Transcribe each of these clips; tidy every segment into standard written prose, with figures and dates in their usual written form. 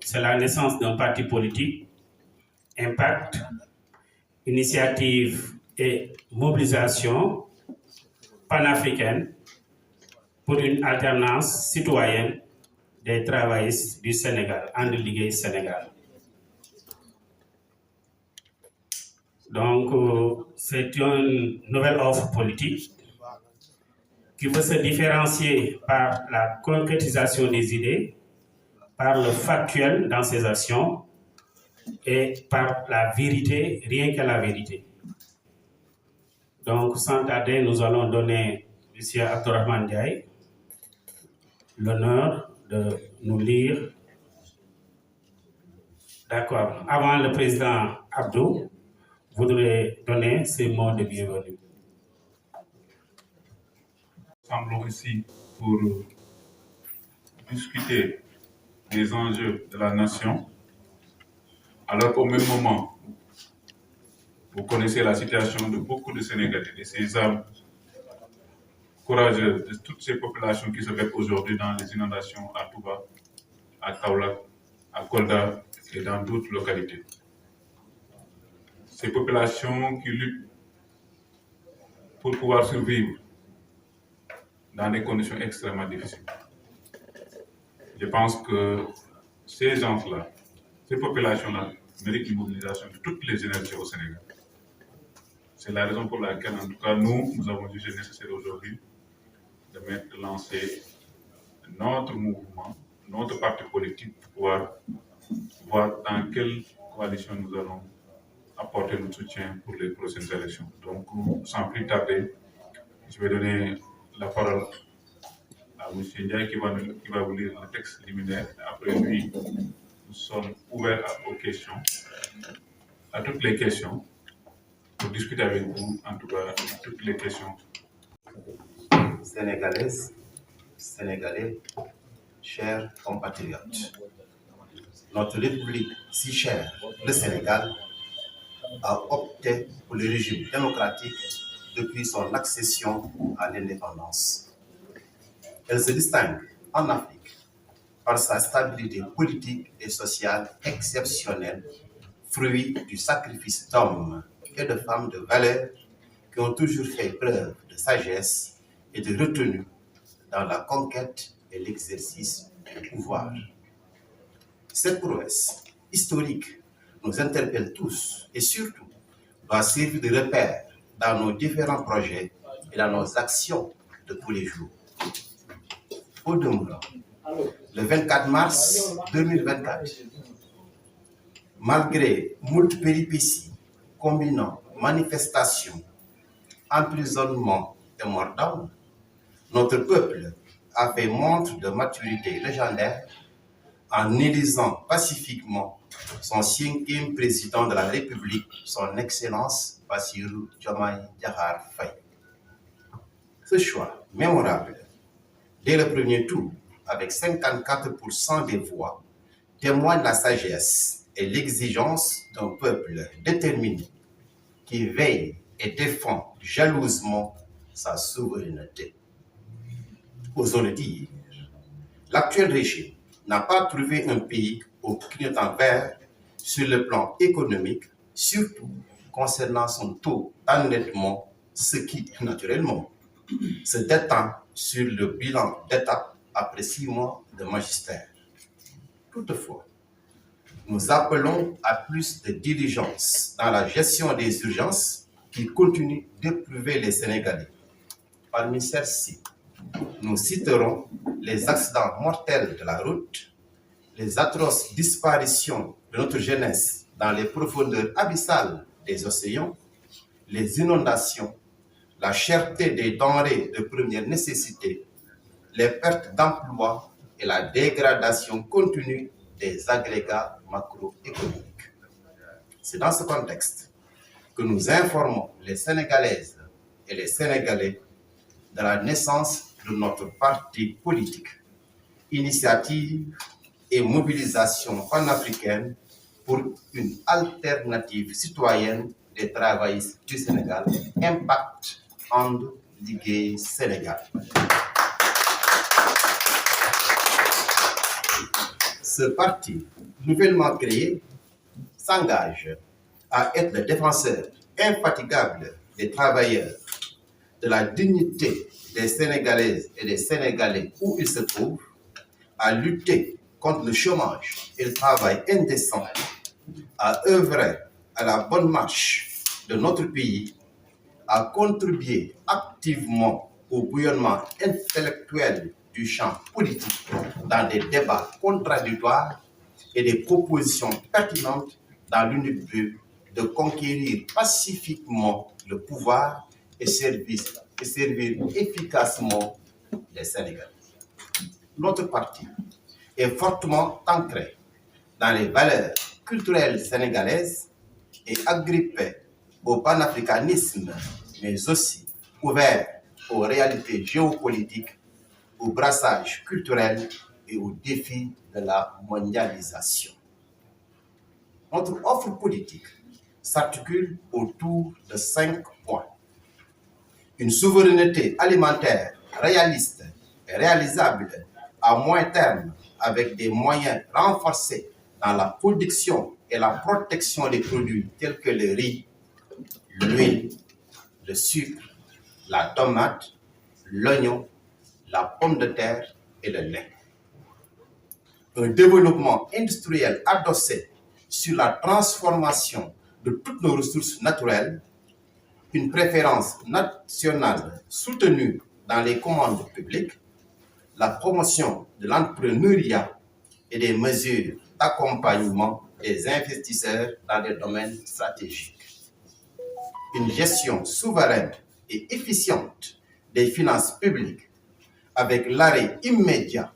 c'est la naissance d'un parti politique, Impact, initiative et mobilisation panafricaine pour une alternance citoyenne des travaillistes du Sénégal, And Liggéey Sénégal. Donc, c'est une nouvelle offre politique qui veut se différencier par la concrétisation des idées, par le factuel dans ses actions et par la vérité, rien que la vérité. Donc, sans tarder, nous allons donner M. Abdourahmane Ndiaye l'honneur de nous lire. D'accord. Avant, le président Abdou voudrait donner ses mots de bienvenue. Nous semblons ici pour discuter des enjeux de la nation, alors qu'au même moment, vous connaissez la situation de beaucoup de Sénégalais, de ces âmes courageuses, de toutes ces populations qui se mettent aujourd'hui dans les inondations à Touba, à Kaolack, à Kolda et dans d'autres localités. Ces populations qui luttent pour pouvoir survivre dans des conditions extrêmement difficiles. Je pense que ces gens-là, ces populations-là, méritent une mobilisation de toutes les énergies au Sénégal. C'est la raison pour laquelle, en tout cas, nous avons jugé nécessaire aujourd'hui de lancer notre mouvement, notre parti politique pour pouvoir voir dans quelle coalition nous allons apporter notre soutien pour les prochaines élections. Donc, sans plus tarder, je vais donner la parole à M. Ndiaye qui va vous lire le texte liminaire. Après lui, nous sommes ouverts aux questions, à toutes les questions, pour discuter avec vous, en tout cas, toutes les questions. Sénégalaises, Sénégalais, chers compatriotes, notre République si chère, le Sénégal, a opté pour le régime démocratique depuis son accession à l'indépendance. Elle se distingue en Afrique par sa stabilité politique et sociale exceptionnelle, fruit du sacrifice d'hommes et de femmes de valeur qui ont toujours fait preuve de sagesse et de retenue dans la conquête et l'exercice du pouvoir. Cette prouesse historique nous interpelle tous et surtout doit servir de repère dans nos différents projets et dans nos actions de tous les jours. Au demeurant, le 24 mars 2024, malgré moult péripéties combinant manifestations, emprisonnement et mort d'homme, notre peuple a fait montre de maturité légendaire en élisant pacifiquement son 5e président de la République, son Excellence Bassirou Diomaye Diakhar Faye. Ce choix mémorable, dès le premier tour, avec 54% des voix, témoigne la sagesse et l'exigence d'un peuple déterminé qui veille et défend jalousement sa souveraineté. Osons le dire, l'actuel régime n'a pas trouvé un pays au clignotant vert sur le plan économique, surtout concernant son taux d'endettement, ce qui, naturellement, se détend sur le bilan d'État après 6 mois de magistère. Toutefois, nous appelons à plus de diligence dans la gestion des urgences qui continuent d'éprouver les Sénégalais. Parmi celles-ci, nous citerons les accidents mortels de la route, les atroces disparitions de notre jeunesse dans les profondeurs abyssales des océans, les inondations, la cherté des denrées de première nécessité, les pertes d'emplois et la dégradation continue des agrégats macroéconomiques. C'est dans ce contexte que nous informons les Sénégalaises et les Sénégalais de la naissance de notre parti politique, initiative et mobilisation panafricaine pour une alternative citoyenne des travaillistes du Sénégal, Impact And Liggéey Sénégal. Ce parti, nouvellement créé, s'engage à être le défenseur infatigable des travailleurs, de la dignité des Sénégalaises et des Sénégalais où ils se trouvent, à lutter contre le chômage et le travail indécent, à œuvrer à la bonne marche de notre pays, à contribuer activement au bouillonnement intellectuel du champ politique dans des débats contradictoires et des propositions pertinentes dans l'unique but de conquérir pacifiquement le pouvoir et servir efficacement les Sénégalais. Notre parti est fortement ancré dans les valeurs culturelles sénégalaises et agrippé au panafricanisme, mais aussi ouvert aux réalités géopolitiques, au brassage culturel et aux défis de la mondialisation. Notre offre politique s'articule autour de 5 points. Une souveraineté alimentaire réaliste et réalisable à moyen terme avec des moyens renforcés dans la production et la protection des produits tels que le riz, l'huile, le sucre, la tomate, l'oignon, la pomme de terre et le lait. Un développement industriel adossé sur la transformation de toutes nos ressources naturelles, une préférence nationale soutenue dans les commandes publiques, la promotion de l'entrepreneuriat et des mesures d'accompagnement des investisseurs dans des domaines stratégiques. Une gestion souveraine et efficiente des finances publiques avec l'arrêt immédiat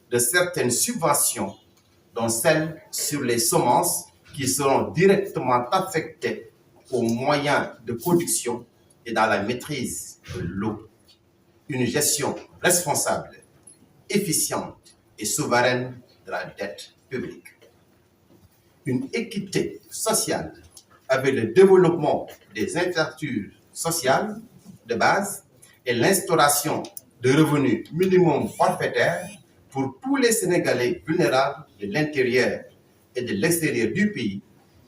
de certaines subventions, dont celles sur les semences qui seront directement affectées aux moyens de production et dans la maîtrise de l'eau. Une gestion responsable, efficiente et souveraine de la dette publique. Une équité sociale avec le développement des infrastructures sociales de base et l'instauration de revenus minimum forfaitaires pour tous les Sénégalais vulnérables de l'intérieur et de l'extérieur du pays,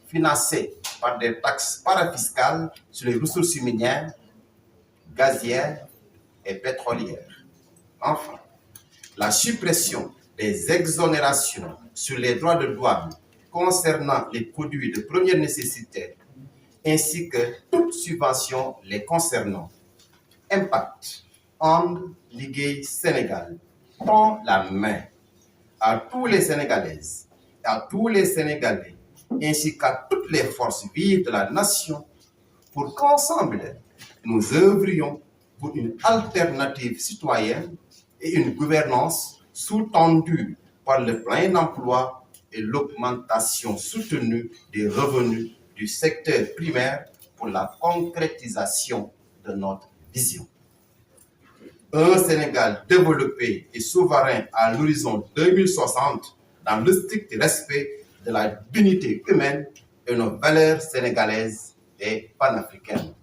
financés par des taxes parafiscales sur les ressources minières, gazières et pétrolières. Enfin, la suppression des exonérations sur les droits de douane concernant les produits de première nécessité, ainsi que toute subvention les concernant. Impact, And Ligue Sénégal tend la main à tous les Sénégalaises, à tous les Sénégalais, ainsi qu'à toutes les forces vives de la nation, pour qu'ensemble, nous œuvrions pour une alternative citoyenne et une gouvernance sous-tendue par le plein emploi et l'augmentation soutenue des revenus du secteur primaire pour la concrétisation de notre vision. Un Sénégal développé et souverain à l'horizon 2060 dans le strict respect de la dignité humaine et nos valeurs sénégalaises et panafricaines.